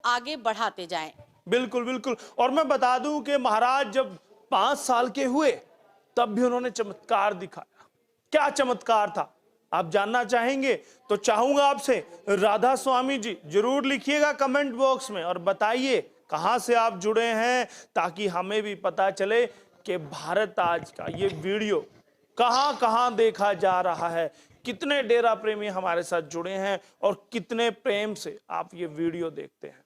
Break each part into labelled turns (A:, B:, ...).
A: आगे बढ़ाते जाएं।
B: बिल्कुल बिल्कुल। और मैं बता दूं कि महाराज जब 5 साल के हुए तब भी उन्होंने चमत्कार दिखाया। क्या चमत्कार था आप जानना चाहेंगे? तो चाहूंगा आपसे राधा स्वामी जी जरूर लिखिएगा कमेंट बॉक्स में और बताइए कहां से आप जुड़े हैं, ताकि हमें भी पता चले कि भारत आज का ये वीडियो कहां कहां देखा जा रहा है, कितने डेरा प्रेमी हमारे साथ जुड़े हैं और कितने प्रेम से आप ये वीडियो देखते हैं।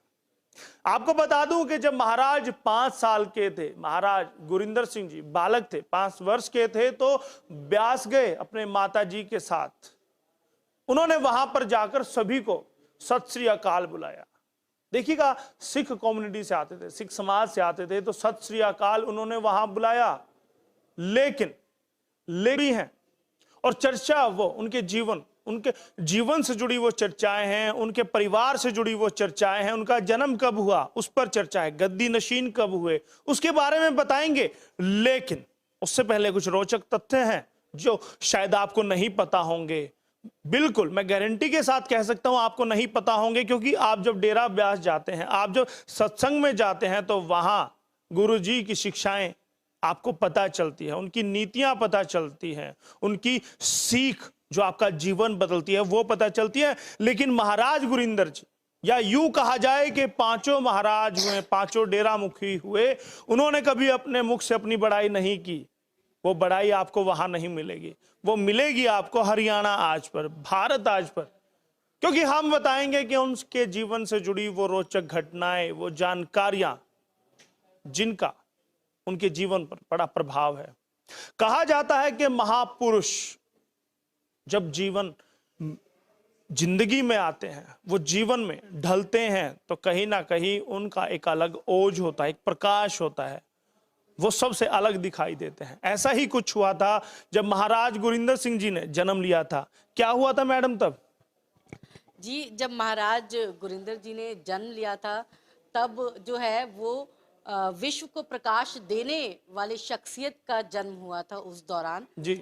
B: आपको बता दूं कि जब महाराज 5 साल के थे, महाराज गुरिंदर सिंह जी बालक थे, 5 वर्ष के थे, तो ब्यास गए अपने माता जी के साथ। उन्होंने वहां पर जाकर सभी को सत श्री अकाल बुलाया। देखिएगा, सिख कम्युनिटी से आते थे, सिख समाज से आते थे, तो सत श्री अकाल उन्होंने वहां बुलाया। लेकिन लेडी हैं और चर्चा वो उनके जीवन से जुड़ी वो चर्चाएं हैं, उनके परिवार से जुड़ी वो चर्चाएं हैं, उनका जन्म कब हुआ उस पर चर्चा है, गद्दी नशीन कब हुए उसके बारे में बताएंगे। लेकिन उससे पहले कुछ रोचक तथ्य हैं जो शायद आपको नहीं पता होंगे। बिल्कुल मैं गारंटी के साथ कह सकता हूं आपको नहीं पता होंगे, क्योंकि आप जब डेरा ब्यास जाते हैं, आप जब सत्संग में जाते हैं, तो वहां गुरु जी की शिक्षाएं आपको पता चलती है, उनकी नीतियां पता चलती हैं, उनकी सीख जो आपका जीवन बदलती है वो पता चलती है। लेकिन महाराज गुरिंदर जी, या यूं कहा जाए कि 5 महाराज हुए, 5 डेरा मुखी हुए, उन्होंने कभी अपने मुख से अपनी बड़ाई नहीं की। वो बड़ाई आपको वहां नहीं मिलेगी, वो मिलेगी आपको हरियाणा आज पर, भारत आज पर, क्योंकि हम बताएंगे कि उनके जीवन से जुड़ी वो रोचक घटनाएं, वो जानकारियां जिनका उनके जीवन पर बड़ा प्रभाव है। कहा जाता है कि महापुरुष जब जिंदगी में आते हैं, वो जीवन में ढलते हैं, तो कहीं ना कहीं उनका एक अलग ओज होता है, एक प्रकाश होता है, वो सबसे अलग दिखाई देते हैं। ऐसा ही कुछ हुआ था जब महाराज गुरिंदर सिंह जी ने जन्म लिया था। क्या हुआ था मैडम तब?
A: जी, जब महाराज गुरिंदर जी ने जन्म लिया था, तब जो है वो विश्व को प्रकाश देने वाले शख्सियत का जन्म हुआ था उस दौरान
B: जी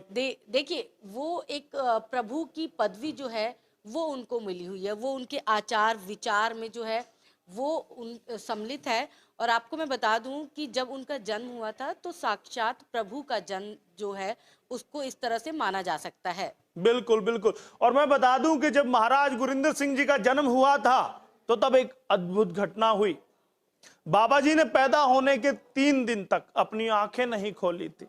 A: देखिए, वो एक प्रभु की पदवी जो है वो उनको मिली हुई है, वो उनके आचार विचार में जो है वो उन सम्मिलित है। और आपको मैं बता दूं कि जब उनका जन्म हुआ था तो साक्षात प्रभु का जन्म जो है उसको इस तरह से माना जा सकता है।
B: बिल्कुल बिल्कुल। और मैं बता दूं कि जब महाराज गुरिंदर सिंह जी का जन्म हुआ था, तो तब एक अद्भुत घटना हुई। बाबा जी ने पैदा होने के 3 दिन तक अपनी आंखें नहीं खोली थी।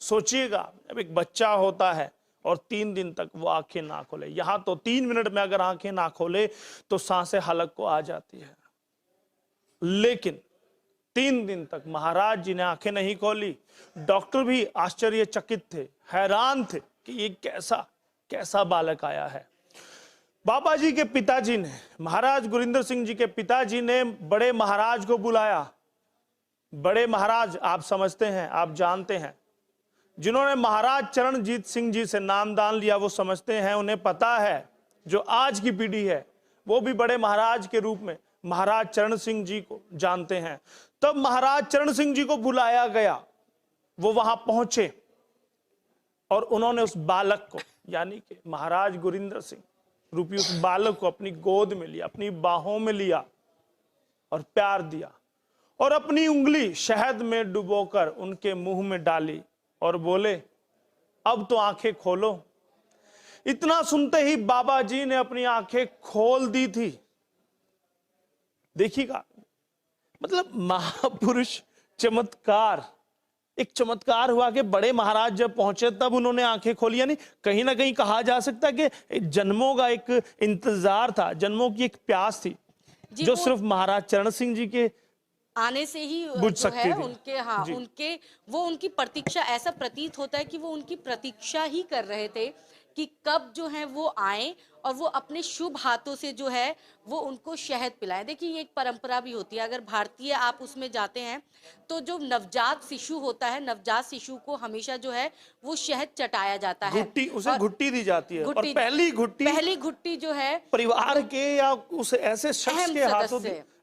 B: सोचिएगा, जब एक बच्चा होता है और 3 दिन तक वो आंखें ना खोले, यहां तो 3 मिनट में अगर आंखें ना खोले तो सांसें हलक को आ जाती है। लेकिन 3 दिन तक महाराज जी ने आंखें नहीं खोली। डॉक्टर भी आश्चर्यचकित थे, हैरान थे कि ये कैसा कैसा बालक आया है। बाबा जी के पिताजी ने, महाराज गुरिंदर सिंह जी के पिताजी ने बड़े महाराज को बुलाया। बड़े महाराज आप समझते हैं, आप जानते हैं, जिन्होंने महाराज चरणजीत सिंह जी से नामदान लिया वो समझते हैं, उन्हें पता है। जो आज की पीढ़ी है वो भी बड़े महाराज के रूप में महाराज चरण सिंह जी को जानते हैं। तब महाराज चरण सिंह जी को बुलाया गया, वो वहां पहुंचे और उन्होंने उस बालक को, यानी कि महाराज गुरिंदर सिंह रूपी उस बालक को अपनी गोद में लिया, अपनी बाहों में लिया और प्यार दिया, और अपनी उंगली शहद में डुबोकर उनके मुंह में डाली और बोले, अब तो आंखें खोलो। इतना सुनते ही बाबा जी ने अपनी आंखें खोल दी थी। देखिएगा, मतलब महापुरुष चमत्कार, एक चमत्कार हुआ कि बड़े महाराज जब पहुंचे तब उन्होंने आंखें खोली। यानी कहीं ना कहीं कहा जा सकता है कि जन्मों का एक इंतजार था, जन्मों की एक प्यास थी जो सिर्फ महाराज चरण सिंह जी के
A: आने से ही
B: बुझ
A: जो
B: सकती
A: है
B: थी।
A: उनकी प्रतीक्षा, ऐसा प्रतीत होता है कि वो उनकी प्रतीक्षा ही कर रहे थे कि कब जो है वो आए और वो अपने शुभ हाथों से जो है वो उनको शहद पिलाएं। देखिए, ये एक परंपरा भी होती है, अगर भारतीय आप उसमें जाते हैं तो जो नवजात शिशु होता है, नवजात शिशु को हमेशा जो है वो शहद चटाया जाता है,
B: घुट्टी, उसे घुट्टी दी जाती है, और पहली घुट्टी
A: जो है
B: परिवार के या उस ऐसे शख्स के हाथों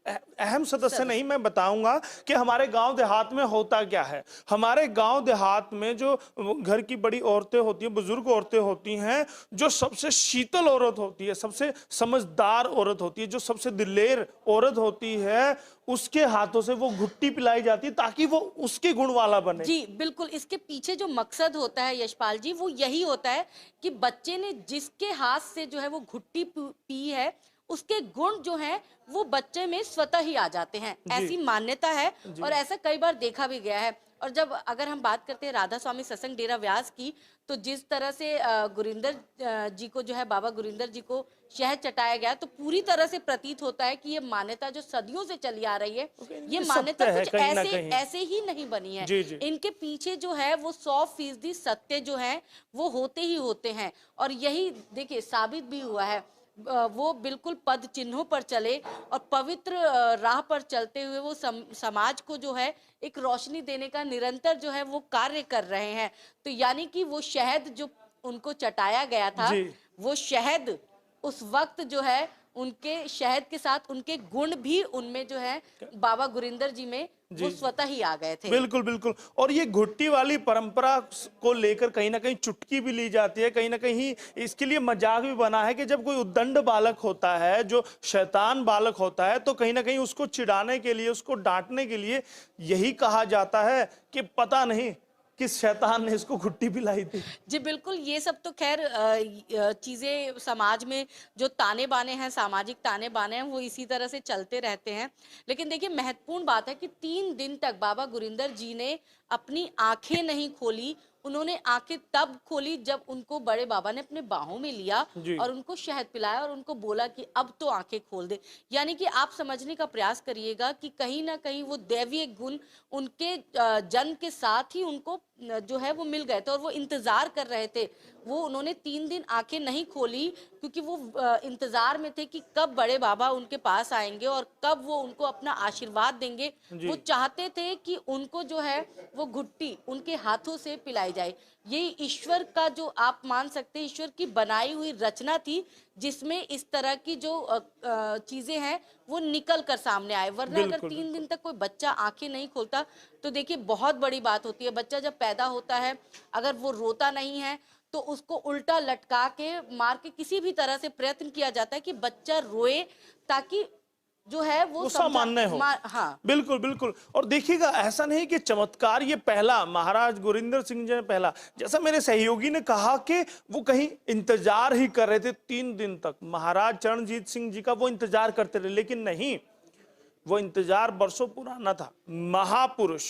B: अहम सदस्य नहीं, मैं बताऊंगा कि हमारे गांव देहात में होता क्या है। हमारे गांव देहात में जो घर की बड़ी औरतें होती हैं, बुजुर्ग औरतें होती हैं, जो सबसे शीतल औरत होती है, सबसे समझदार औरत होती है, जो सबसे दिलेर औरत होती है, उसके हाथों से वो घुट्टी पिलाई जाती है ताकि वो उसके गुण वाला बने।
A: जी बिल्कुल, इसके पीछे जो मकसद होता है यशपाल जी, वो यही होता है कि बच्चे ने जिसके हाथ से जो है वो घुट्टी पी है, उसके गुण जो हैं वो बच्चे में स्वतः ही आ जाते हैं,
B: जी
A: ऐसी मान्यता है।
B: जी
A: और ऐसा कई बार देखा भी गया है। और जब अगर हम बात करते हैं राधा स्वामी सत्संग डेरा व्यास की, तो जिस तरह से गुरिंदर जी को जो है, बाबा गुरिंदर जी को शहद चटाया गया, तो पूरी तरह से प्रतीत होता है कि ये मान्यता जो सदियों से चली आ रही है, ये मान्यता
B: सत्य है
A: कुछ
B: कहीं ना
A: ऐसे
B: कहीं।
A: ऐसे ही नहीं बनी है।
B: जी जी
A: इनके पीछे जो है वो 100% सत्य जो है वो होते ही होते हैं। और यही देखिए साबित भी हुआ है। वो बिल्कुल पद चिन्हों पर चले और पवित्र राह पर चलते हुए वो समाज को जो है एक रोशनी देने का निरंतर जो है वो कार्य कर रहे हैं। तो यानी कि वो शहद जो उनको चटाया गया था,
B: जी
A: वो शहद उस वक्त जो है उनके शहद के साथ उनके गुण भी उनमें जो है बाबा गुरिंदर जी में वो
B: जी
A: स्वतः ही आ गए थे।
B: बिल्कुल बिल्कुल। और ये घुट्टी वाली परंपरा को लेकर कहीं ना कहीं चुटकी भी ली जाती है, कहीं ना कहीं इसके लिए मजाक भी बना है कि जब कोई उद्दंड बालक होता है, जो शैतान बालक होता है, तो कहीं ना कहीं उसको चिढ़ाने के लिए, उसको डांटने के लिए यही कहा जाता है कि पता नहीं किस शैतान ने इसको घुट्टी पिलाई थी।
A: जी बिल्कुल, ये सब तो खैर चीजें समाज में जो ताने बाने हैं, सामाजिक ताने बाने हैं, वो इसी तरह से चलते रहते हैं। लेकिन देखिए महत्वपूर्ण बात है कि 3 दिन तक बाबा गुरिंदर जी ने अपनी आंखें नहीं खोली। उन्होंने आंखें तब खोली जब उनको बड़े बाबा ने अपने बाहों में लिया
B: जी
A: और उनको शहद पिलाया और उनको बोला कि अब तो आंखें खोल दे। यानी कि आप समझने का प्रयास करिएगा कि कहीं ना कहीं वो दैवीय गुण उनके जन्म के साथ ही उनको जो है वो मिल गए थे और वो इंतजार कर रहे थे। वो उन्होंने 3 दिन आंखें नहीं खोली क्योंकि वो इंतजार में थे कि कब बड़े बाबा उनके पास आएंगे और कब वो उनको अपना आशीर्वाद देंगे।
B: जी
A: वो चाहते थे कि उनको जो है वो घुट्टी उनके हाथों से पिलाई जाए। ये ईश्वर का जो आप मान सकते हैं, ईश्वर की बनाई हुई रचना थी जिसमें इस तरह की जो चीजें हैं वो निकल कर सामने आए। वरना अगर
B: बिल्कुल
A: 3 दिन
B: बिल्कुल
A: तक कोई बच्चा आंखें नहीं खोलता तो देखिए बहुत बड़ी बात होती है। बच्चा जब पैदा होता है, अगर वो रोता नहीं है तो उसको उल्टा लटका के मार के किसी भी तरह से प्रयत्न किया जाता है कि बच्चा रोए, ताकि जो है वो
B: सामान्य हो।
A: हाँ
B: बिल्कुल बिल्कुल। और देखिएगा, ऐसा नहीं कि चमत्कार ये पहला महाराज गुरिंदर सिंह जी ने पहला, जैसा मेरे सहयोगी ने कहा कि वो कहीं इंतजार ही कर रहे थे 3 दिन तक। महाराज चरणजीत सिंह जी का वो इंतजार करते रहे, लेकिन नहीं, वो इंतजार बरसों पुराना था। महापुरुष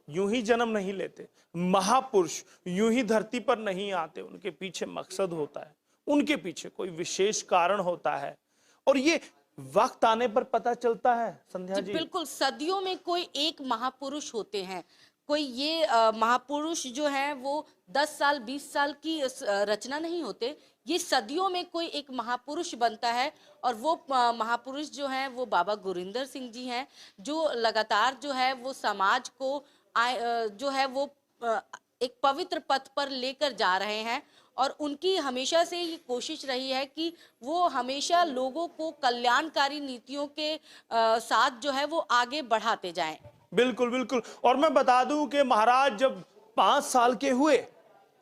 B: यूं ही जन्म नहीं लेते, महापुरुष यूं ही धरती पर नहीं आते, उनके पीछे मकसद होता है, उनके पीछे कोई विशेष कारण होता है। और ये वक्त आने पर पता चलता है संध्या जी।
A: बिल्कुल, सदियों में कोई एक महापुरुष होते हैं। कोई ये महापुरुष जो है वो 10 साल 20 साल की रचना नहीं होते। ये सदियों में कोई एक महापुरुष बनता है और वो महापुरुष जो है वो बाबा गुरिंदर सिंह जी हैं, जो लगातार जो है वो समाज को जो है वो एक पवित्र पथ पर लेकर जा रहे हैं। और उनकी हमेशा से ये कोशिश रही है कि वो हमेशा लोगों को कल्याणकारी नीतियों के साथ जो है वो आगे बढ़ाते जाएं।
B: बिल्कुल बिल्कुल। और मैं बता दूं कि महाराज जब 5 साल के हुए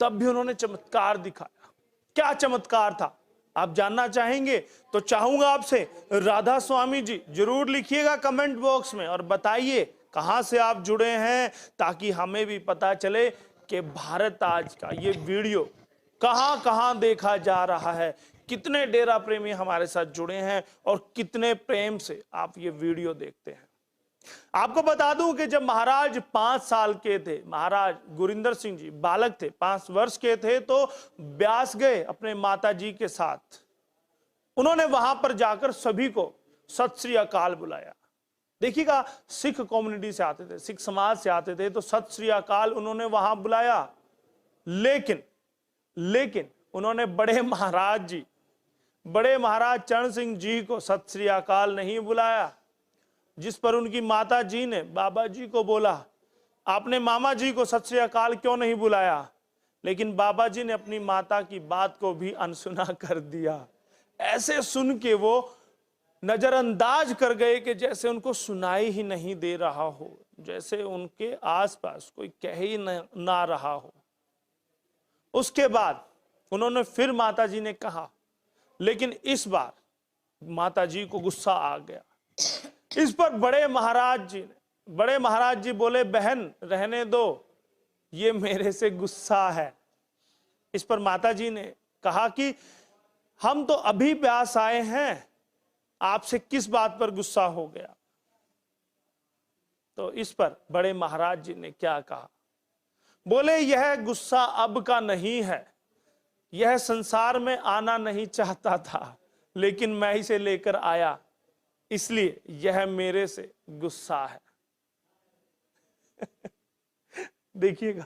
B: तब भी उन्होंने चमत्कार दिखाया। क्या चमत्कार था आप जानना चाहेंगे तो चाहूंगा आपसे, राधा स्वामी जी जरूर लिखिएगा कमेंट बॉक्स में और बताइए कहां से आप जुड़े हैं, ताकि हमें भी पता चले कि भारत आज का ये वीडियो कहां कहां देखा जा रहा है, कितने डेरा प्रेमी हमारे साथ जुड़े हैं और कितने प्रेम से आप ये वीडियो देखते हैं। आपको बता दूं कि जब महाराज 5 साल के थे, महाराज गुरिंदर सिंह जी बालक थे, 5 वर्ष के थे, तो ब्यास गए अपने माता जी के साथ। उन्होंने वहां पर जाकर सभी को सत श्री अकाल बुलाया। देखिएगा, सिख कम्युनिटी से आते थे, सिख समाज से आते थे, तो सत श्री अकाल उन्होंने वहां बुलाया। लेकिन उन्होंने बड़े महाराज चरण सिंह जी को सत श्री अकाल नहीं बुलाया। जिस पर उनकी माता जी ने बाबा जी को बोला, आपने मामा जी को सत श्री अकाल क्यों नहीं बुलाया? लेकिन बाबा जी ने अपनी माता की बात को भी अनसुना कर दिया। ऐसे सुन के वो नजरअंदाज कर गए कि जैसे उनको सुनाई ही नहीं दे रहा हो, जैसे उनके आसपास कोई कह ही ना रहा हो। उसके बाद उन्होंने फिर माता जी ने कहा, लेकिन इस बार माता जी को गुस्सा आ गया। इस पर बड़े महाराज जी बोले, बहन रहने दो, ये मेरे से गुस्सा है। इस पर माता जी ने कहा कि हम तो अभी ब्यास आए हैं, आपसे किस बात पर गुस्सा हो गया। तो इस पर बड़े महाराज जी ने क्या कहा, बोले यह गुस्सा अब का नहीं है, यह संसार में आना नहीं चाहता था, लेकिन मैं इसे लेकर आया, इसलिए यह मेरे से गुस्सा है। देखिएगा,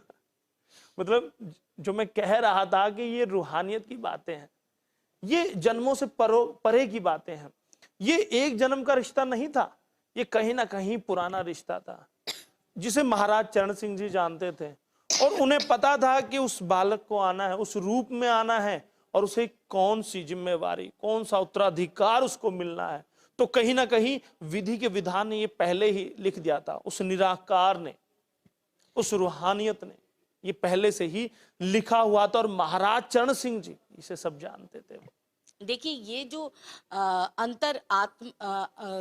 B: मतलब जो मैं कह रहा था कि ये रूहानियत की बातें हैं, ये जन्मों से परे की बातें हैं। ये एक जन्म का रिश्ता नहीं था, ये कहीं ना कहीं पुराना रिश्ता था, जिसे महाराज चरण सिंह जी जानते थे। और उन्हें पता था कि उस बालक को आना है, उस रूप में आना है, और उसे कौन सी जिम्मेवारी, कौन सा उत्तराधिकार उसको मिलना है। तो कहीं ना कहीं विधि के विधान ने ये पहले ही लिख दिया था, उस निराकार ने, उस रूहानियत ने ये पहले से ही लिखा हुआ था। और महाराज चरण सिंह जी इसे सब जानते थे।
A: देखिए, ये जो अंतर आत्म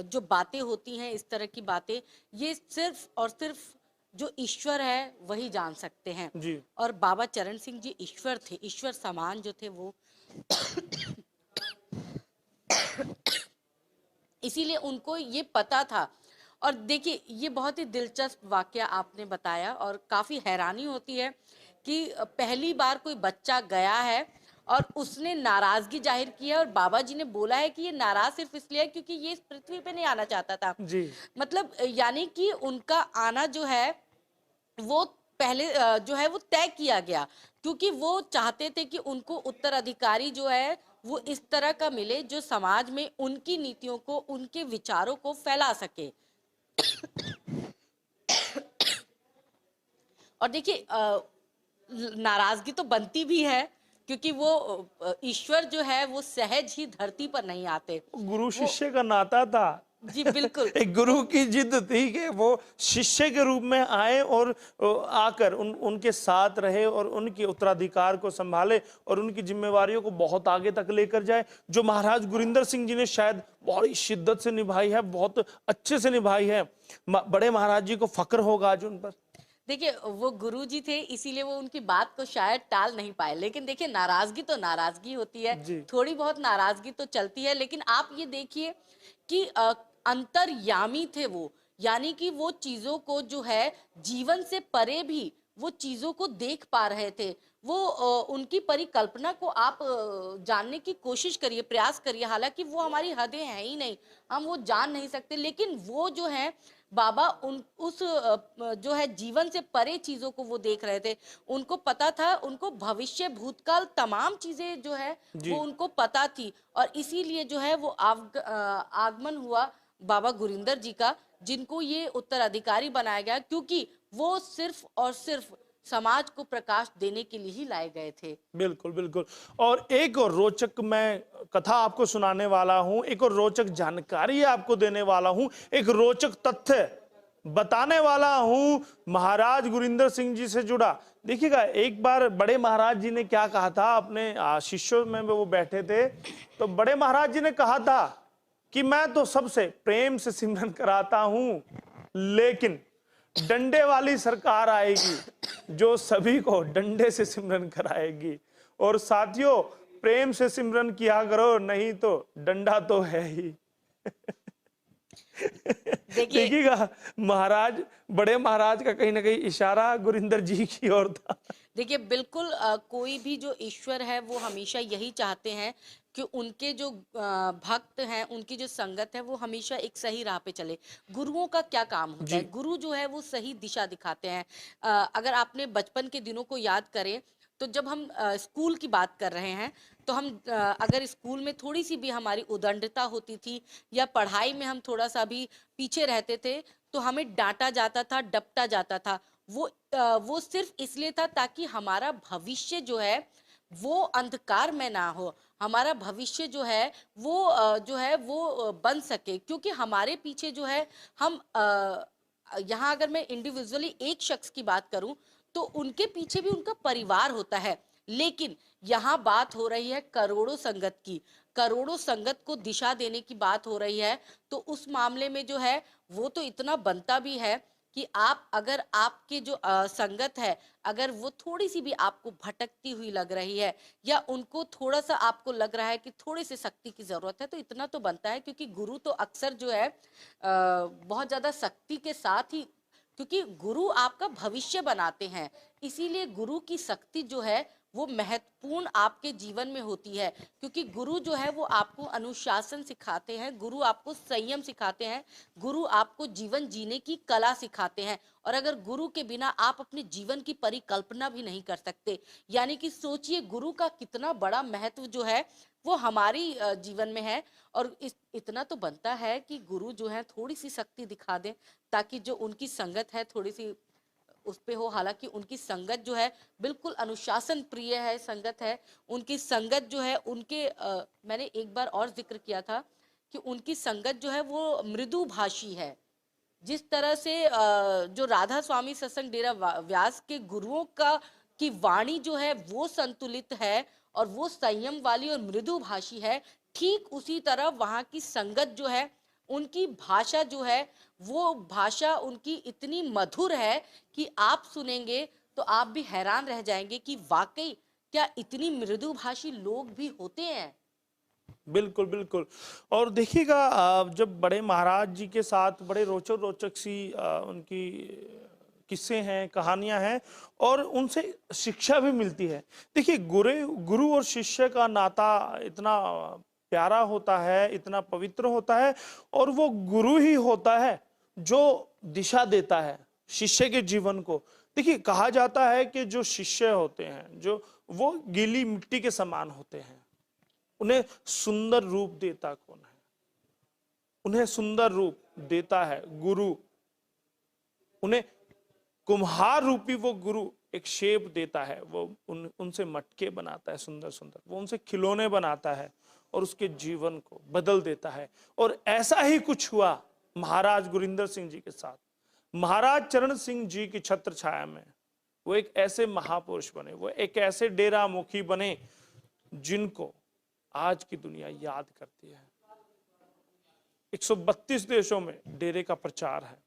A: जो बातें होती हैं, इस तरह की बातें, ये सिर्फ और सिर्फ जो ईश्वर है वही जान सकते हैं।
B: जी।
A: और बाबा चरण सिंह जी ईश्वर थे, ईश्वर समान जो थे वो। इसीलिए उनको ये पता था। और देखिए, ये बहुत ही दिलचस्प वाकया आपने बताया, और काफ़ी हैरानी होती है कि पहली बार कोई बच्चा गया है और उसने नाराज़गी जाहिर की है, और बाबा जी ने बोला है कि ये नाराज़ सिर्फ इसलिए है क्योंकि ये इस पृथ्वी पे नहीं आना चाहता था।
B: जी।
A: मतलब यानी कि उनका आना जो है वो पहले जो है वो तय किया गया, क्योंकि वो चाहते थे कि उनको उत्तराधिकारी जो है वो इस तरह का मिले जो समाज में उनकी नीतियों को, उनके विचारों को फैला सके। और देखिए, नाराजगी तो बनती भी है, क्योंकि वो ईश्वर जो है वो सहज ही धरती पर नहीं आते।
B: गुरु शिष्य का नाता था।
A: जी बिल्कुल।
B: एक गुरु की जिद थी कि वो शिष्य के रूप में आए और आकर उनके साथ रहे और उनके उत्तराधिकार को संभाले और उनकी जिम्मेवारियों को बहुत आगे तक लेकर जाए, जो महाराज गुरिंदर सिंह जी ने शायद बहुत ही शिद्दत से निभाई है, बहुत अच्छे से निभाई है। बड़े महाराज जी को फक्र होगा आज उन पर।
A: देखिए, वो गुरुजी थे, इसीलिए वो उनकी बात को शायद टाल नहीं पाए। लेकिन देखिए, नाराजगी तो नाराजगी होती है, थोड़ी बहुत नाराजगी तो चलती है। लेकिन आप ये देखिए कि अंतर्यामी थे वो, यानी कि वो चीजों को जो है जीवन से परे भी वो चीजों को देख पा रहे थे। वो उनकी परिकल्पना को आप जानने की कोशिश करिए, प्रयास करिए। हालांकि वो हमारी हदें हैं ही नहीं, हम वो जान नहीं सकते, लेकिन वो जो है बाबा उस जो है जीवन से परे चीजों को वो देख रहे थे। उनको पता था, उनको भविष्य भूतकाल तमाम चीजें जो है वो उनको पता थी। और इसीलिए जो है वो आगमन हुआ बाबा गुरिंदर जी का, जिनको ये उत्तराधिकारी बनाया गया, क्योंकि वो सिर्फ और सिर्फ समाज को प्रकाश देने के लिए ही लाए गए थे।
B: बिल्कुल बिल्कुल। और एक और रोचक मैं कथा आपको सुनाने वाला हूं, एक और रोचक जानकारी आपको देने वाला हूं, एक रोचक तथ्य बताने वाला हूं महाराज गुरिंदर सिंह जी से जुड़ा। देखिएगा, एक बार बड़े महाराज जी ने क्या कहा था, अपने शिष्यों में वो बैठे थे, तो बड़े महाराज जी ने कहा था कि मैं तो सबसे प्रेम से सिमरन कराता हूं, लेकिन डंडे वाली सरकार आएगी जो सभी को डंडे से सिमरन कराएगी। और साथियों, प्रेम से सिमरन किया करो, नहीं तो डंडा तो है ही। देखिएगा, महाराज, बड़े महाराज का कहीं ना कहीं इशारा गुरिंदर जी की ओर था।
A: देखिए, बिल्कुल कोई भी जो ईश्वर है वो हमेशा यही चाहते हैं कि उनके जो भक्त हैं, उनकी जो संगत है वो हमेशा एक सही राह पे चले। गुरुओं का क्या काम होता है? गुरु जो है वो सही दिशा दिखाते हैं। अगर आपने बचपन के दिनों को याद करें, तो जब हम स्कूल की बात कर रहे हैं, तो हम अगर स्कूल में थोड़ी सी भी हमारी उदंडता होती थी या पढ़ाई में हम थोड़ा सा भी पीछे रहते थे, तो हमें डांटा जाता था, डपटा जाता था। वो सिर्फ इसलिए था ताकि हमारा भविष्य जो है वो अंधकार में ना हो, हमारा भविष्य जो है वो बन सके। क्योंकि हमारे पीछे जो है हम यहाँ अगर मैं इंडिविजुअली एक शख्स की बात करूं तो उनके पीछे भी उनका परिवार होता है। लेकिन यहाँ बात हो रही है करोड़ों संगत की, करोड़ों संगत को दिशा देने की बात हो रही है। तो उस मामले में जो है वो तो इतना बनता भी है कि आप अगर आपके जो संगत है अगर वो थोड़ी सी भी आपको भटकती हुई लग रही है या उनको थोड़ा सा आपको लग रहा है कि थोड़ी सी शक्ति की जरूरत है, तो इतना तो बनता है। क्योंकि गुरु तो अक्सर जो है बहुत ज्यादा शक्ति के साथ ही, क्योंकि गुरु आपका भविष्य बनाते हैं, इसीलिए गुरु की शक्ति जो है वो महत्वपूर्ण आपके जीवन में होती है। क्योंकि गुरु जो है वो आपको अनुशासन सिखाते हैं, गुरु आपको संयम सिखाते हैं, गुरु आपको जीवन जीने की कला सिखाते हैं। और अगर गुरु के बिना आप अपने जीवन की परिकल्पना भी नहीं कर सकते। यानी कि सोचिए गुरु का कितना बड़ा महत्व जो है वो हमारी जीवन में है। और इतना तो बनता है कि गुरु जो है थोड़ी सी शक्ति दिखा दें ताकि जो उनकी संगत है थोड़ी सी उस पे हो। हालांकि उनकी संगत जो है बिल्कुल अनुशासन प्रिय है, संगत है उनकी संगत जो है उनके मैंने एक बार और जिक्र किया था कि उनकी संगत जो है वो मृदु भाषी है। जिस तरह से जो राधा स्वामी सत्संग डेरा व्यास के गुरुओं का की वाणी जो है वो संतुलित है और वो संयम वाली और मृदु भाषी है, ठीक उसी तरह वहाँ की संगत जो है उनकी भाषा जो है वो भाषा उनकी इतनी मधुर है कि आप सुनेंगे तो आप भी हैरान रह जाएंगे कि वाकई क्या इतनी मृदु भाषी लोग भी होते हैं।
B: बिल्कुल बिल्कुल। और देखिएगा जब बड़े महाराज जी के साथ बड़े रोचक रोचक सी उनकी किस्से हैं, कहानियां हैं और उनसे शिक्षा भी मिलती है। देखिए गुरु गुरु और शिष्य का नाता इतना प्यारा होता है, इतना पवित्र होता है और वो गुरु ही होता है जो दिशा देता है शिष्य के जीवन को। देखिए कहा जाता है कि जो शिष्य होते हैं जो वो गीली मिट्टी के समान होते हैं, उन्हें सुंदर रूप देता कौन है? उन्हें सुंदर रूप देता है गुरु। उन्हें कुम्हार रूपी वो गुरु एक शेप देता है, वो उनसे मटके बनाता है सुंदर सुंदर, वो उनसे खिलौने बनाता है और उसके जीवन को बदल देता है। और ऐसा ही कुछ हुआ महाराज गुरिंदर सिंह जी के साथ। महाराज चरण सिंह जी की छत्र छाया में वो एक ऐसे महापुरुष बने, वो एक ऐसे डेरा मुखी बने जिनको आज की दुनिया याद करती है। 132 देशों में डेरे का प्रचार है,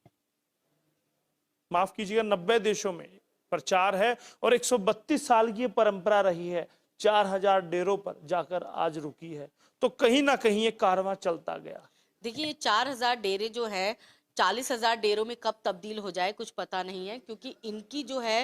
B: माफ कीजिएगा 90 देशों में प्रचार है और 132 साल की परंपरा रही है, 4000 डेरों पर जाकर आज रुकी है। तो कहीं ना कहीं ये कारवां चलता गया।
A: देखिए 4000 डेरे जो है 40,000 डेरों में कब तब्दील हो जाए कुछ पता नहीं है। क्योंकि इनकी जो है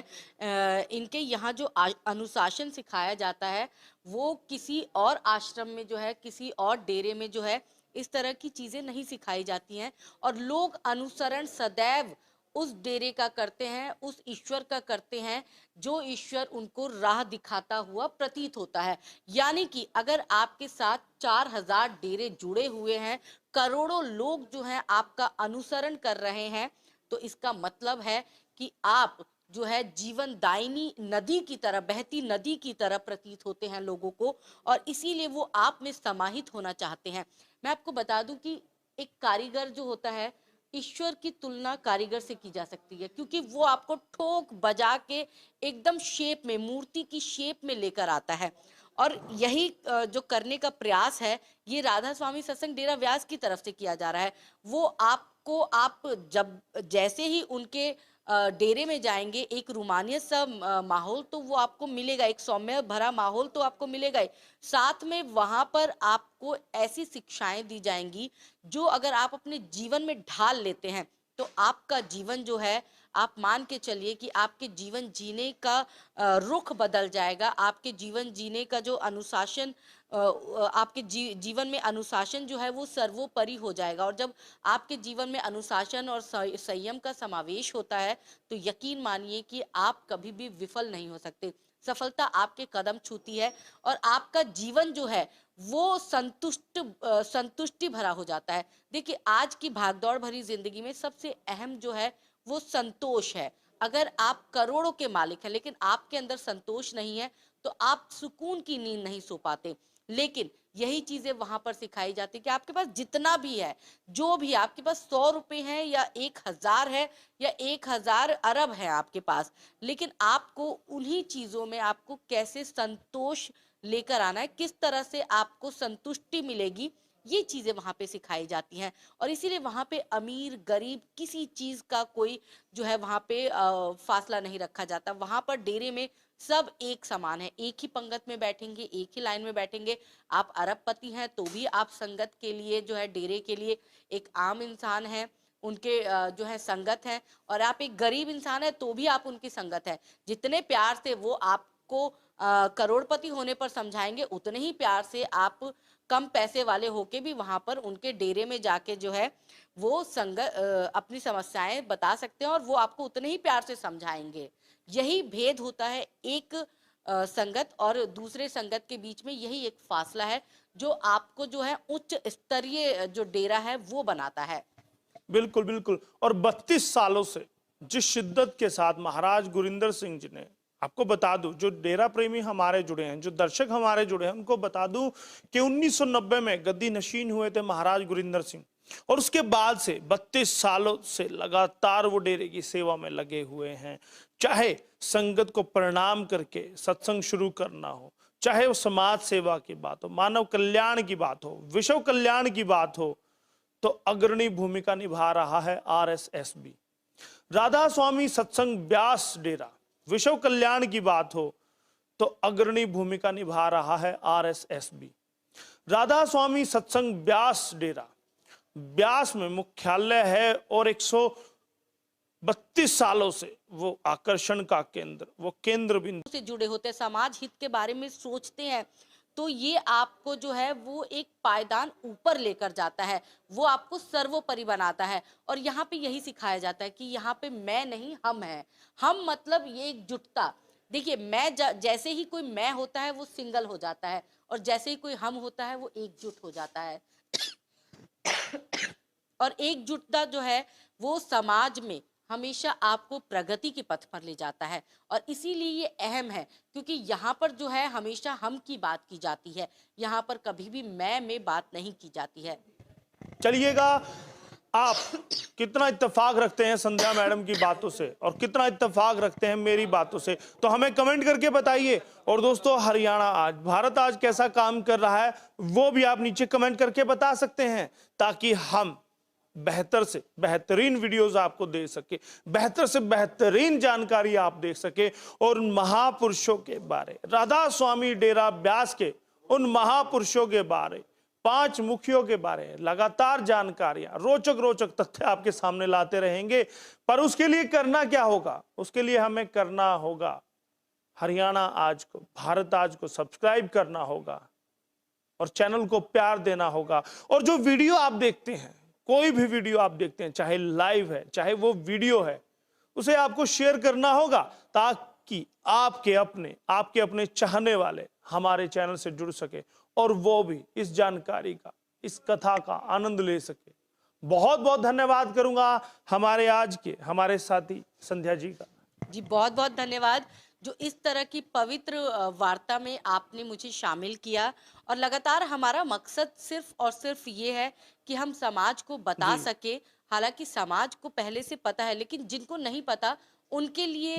A: इनके यहाँ जो अनुशासन सिखाया जाता है वो किसी और आश्रम में जो है किसी और डेरे में जो है इस तरह की चीजें नहीं सिखाई जाती हैं। और लोग अनुसरण सदैव उस डेरे का करते हैं, उस ईश्वर का करते हैं जो ईश्वर उनको राह दिखाता हुआ प्रतीत होता है। यानी कि अगर आपके साथ 4000 डेरे जुड़े हुए हैं, करोड़ों लोग जो हैं आपका अनुसरण कर रहे हैं, तो इसका मतलब है कि आप जो है जीवन दायिनी नदी की तरह, बहती नदी की तरह प्रतीत होते हैं लोगों को, और इसीलिए वो आप में समाहित होना चाहते हैं। मैं आपको बता दूं कि एक कारीगर जो होता है, ईश्वर की तुलना कारीगर से की जा सकती है, क्योंकि वो आपको ठोक बजा के एकदम शेप में, मूर्ति की शेप में लेकर आता है। और यही जो करने का प्रयास है ये राधा स्वामी सत्संग डेरा व्यास की तरफ से किया जा रहा है। वो आपको, आप जब जैसे ही उनके डेरे में जाएंगे एक रूमानियत सा माहौल तो वो आपको मिलेगा, एक सौम्य भरा माहौल तो आपको मिलेगा ही, साथ में वहां पर आपको ऐसी शिक्षाएं दी जाएंगी जो अगर आप अपने जीवन में ढाल लेते हैं तो आपका जीवन जो है, आप मान के चलिए कि आपके जीवन जीने का रुख बदल जाएगा। आपके जीवन जीने का जो अनुशासन, आपके जीवन में अनुशासन जो है वो सर्वोपरि हो जाएगा। और जब आपके जीवन में अनुशासन और संयम का समावेश होता है तो यकीन मानिए कि आप कभी भी विफल नहीं हो सकते। सफलता आपके कदम छूती है और आपका जीवन जो है वो संतुष्टि भरा हो जाता है। देखिए आज की भागदौड़ भरी जिंदगी में सबसे अहम जो है वो संतोष है। अगर आप करोड़ों के मालिक हैं लेकिन आपके अंदर संतोष नहीं है तो आप सुकून की नींद नहीं सो पाते। लेकिन यही चीजें वहां पर सिखाई जाती कि आपके पास जितना भी है, जो भी आपके पास 100 रुपए हैं या 1000 है या 1000 अरब है आपके पास, लेकिन आपको उन्हीं चीजों में आपको कैसे संतोष लेकर आना है, किस तरह से आपको संतुष्टि मिलेगी, ये चीजें वहां पे सिखाई जाती हैं। और इसीलिए वहां पे अमीर गरीब किसी चीज का कोई जो है वहां पे फासला नहीं रखा जाता। वहां पर डेरे में सब एक समान है, एक ही पंगत में बैठेंगे, एक ही लाइन में बैठेंगे। आप अरबपति हैं तो भी आप संगत के लिए जो है डेरे के लिए एक आम इंसान है, उनके जो है संगत है। और आप एक गरीब इंसान है तो भी आप उनकी संगत है। जितने प्यार से वो आपको करोड़पति होने पर समझाएंगे, उतने ही प्यार से आप कम पैसे वाले होके भी वहां पर उनके डेरे में जाके जो है वो अपनी समस्याएं बता सकते हैं और वो आपको उतने ही प्यार से समझाएंगे। यही भेद होता है एक संगत और दूसरे संगत के बीच में, यही एक फासला है जो आपको जो है उच्च स्तरीय जो डेरा है वो बनाता है।
B: बिल्कुल बिल्कुल। और 32 सालों से जिस शिद्दत के साथ महाराज गुरिंदर सिंह जी ने, आपको बता दूं, जो डेरा प्रेमी हमारे जुड़े हैं, जो दर्शक हमारे जुड़े हैं, उनको बता दूं कि 1990 में गद्दी नशीन हुए थे महाराज गुरिंदर सिंह, और उसके बाद से 32 सालों से लगातार वो डेरे की सेवा में लगे हुए हैं। चाहे संगत को प्रणाम करके सत्संग शुरू करना हो, चाहे वो समाज सेवा की बात हो, मानव कल्याण की बात हो, विश्व कल्याण की बात हो, तो अग्रणी भूमिका निभा रहा है RSSB। राधा स्वामी सत्संग ब्यास डेरा, विश्व कल्याण की बात हो तो अग्रणी भूमिका निभा रहा है RSSB। राधा स्वामी सत्संग ब्यास डेरा, ब्यास में मुख्यालय है और 132 सालों से वो आकर्षण का केंद्र, वो केंद्र बिंदु
A: से जुड़े होते हैं, समाज हित के बारे में सोचते हैं, तो ये आपको जो है वो एक पायदान ऊपर लेकर जाता है, वो आपको सर्वोपरि बनाता है। और यहाँ पे यही सिखाया जाता है कि यहाँ पे मैं नहीं, हम है। हम मतलब ये एकजुटता। देखिए, मैं जैसे ही कोई मैं होता है वो सिंगल हो जाता है, और जैसे ही कोई हम होता है वो एकजुट हो जाता है। और एकजुटता जो है वो समाज में हमेशा आपको प्रगति के पथ पर ले जाता है। और इसीलिए ये अहम है, क्योंकि यहाँ पर जो है हमेशा हम की बात की जाती है, यहाँ पर कभी भी मैं में बात नहीं की जाती है।
B: चलिएगा, आप कितना इत्तेफाक रखते हैं संध्या मैडम की बातों से और कितना इत्तेफाक रखते हैं मेरी बातों से, तो हमें कमेंट करके बताइए। और दोस्तों, हरियाणा आज, भारत आज कैसा काम कर रहा है वो भी आप नीचे कमेंट करके बता सकते हैं, ताकि हम बेहतर से बेहतरीन वीडियोस आपको दे सके, बेहतर से बेहतरीन जानकारी आप देख सके। और महापुरुषों के बारे, राधा स्वामी डेरा ब्यास के उन महापुरुषों के बारे, 5 मुखियों के बारे में लगातार जानकारियां, रोचक रोचक तथ्य आपके सामने लाते रहेंगे। पर उसके लिए करना क्या होगा? उसके लिए हमें करना होगा हरियाणा आज को, भारत आज को सब्सक्राइब करना होगा और चैनल को प्यार देना होगा। और जो वीडियो आप देखते हैं, कोई भी वीडियो आप देखते हैं, चाहे लाइव है चाहे वो वीडियो है, उसे आपको शेयर करना होगा, ताकि आपके अपने चाहने वाले हमारे चैनल से जुड़ सके और वो भी इस जानकारी का, इस कथा का आनंद ले सके। बहुत बहुत धन्यवाद करूंगा हमारे साथी संध्या जी का।
A: जी, बहुत बहुत धन्यवाद, जो इस तरह की पवित्र वार्ता में आपने मुझे शामिल किया। और लगातार हमारा मकसद सिर्फ और सिर्फ ये है कि हम समाज को बता सके। हालांकि समाज को पहले से पता है, लेकिन जिनको नहीं पता उनके लिए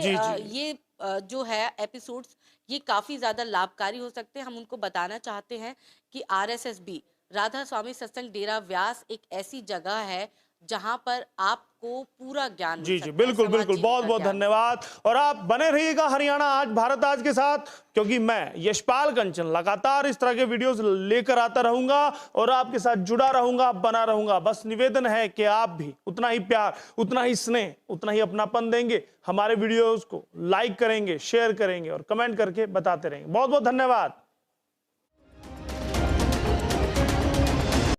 A: ये जो है एपिसोड्स ये काफी ज्यादा लाभकारी हो सकते हैं। हम उनको बताना चाहते हैं कि RSSB, राधा स्वामी सत्संग डेरा व्यास, एक ऐसी जगह है जहां पर आपको पूरा ज्ञान मिल
B: जी
A: सकता है,
B: बिल्कुल
A: समाज
B: बिल्कुल,
A: जीवन
B: बहुत
A: का
B: बहुत
A: ज्ञान।
B: धन्यवाद। और आप बने रहिएगा हरियाणा आज, भारत आज के साथ, क्योंकि मैं यशपाल कंचन लगातार इस तरह के वीडियोस लेकर आता रहूंगा और आपके साथ जुड़ा रहूंगा, बना रहूंगा। बस निवेदन है कि आप भी उतना ही प्यार, उतना ही स्नेह, उतना ही अपनापन देंगे, हमारे वीडियोस को लाइक करेंगे, शेयर करेंगे और कमेंट करके बताते रहेंगे। बहुत बहुत धन्यवाद।